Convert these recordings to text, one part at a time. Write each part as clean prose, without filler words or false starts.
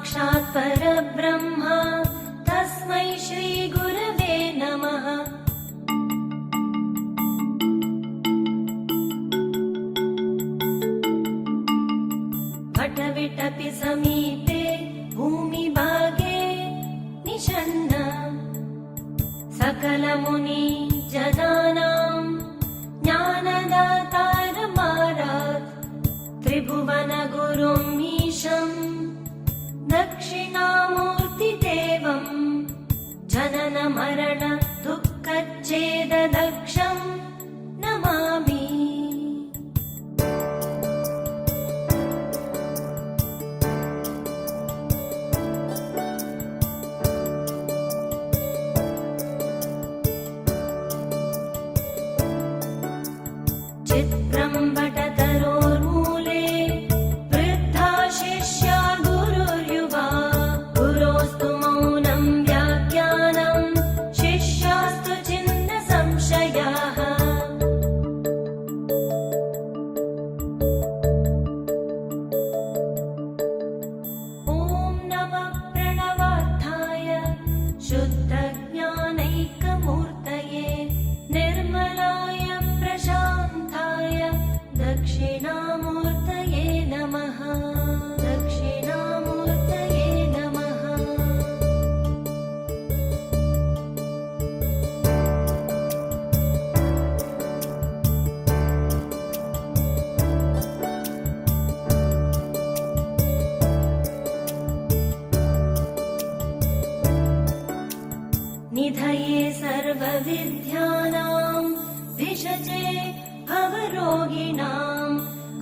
साक्षात् परब्रह्म तस्मै श्रीगुरवे नमः। वटविटपि समीपे भूमिभागे निषण्ण सकलमुनि जनानां ज्ञानदातारमारात् त्रिभुवनगुरुम् ईशम् दक्षिणामूर्तिदेवं जनन मरण दुःखच्छेददक्षम् नमामि। चित्रं वटतरोर्मूले वृद्धा शिष्या गुरुर्युवा गुरोस्तु मौनं व्याख्यानं शिष्यास्तु छिन्न संशयाः। ॐ नमः प्रणवार्थाय शुद्धज्ञानैकमूर्तये निर्मलाय प्रशान्ताय दक्षिणामूर्तये नमः। दक्षिणामूर्तये नमः। निधये सर्वविद्यानां भिषजे भवरोगिणां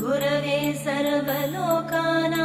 गुरवे सर्वलोकानां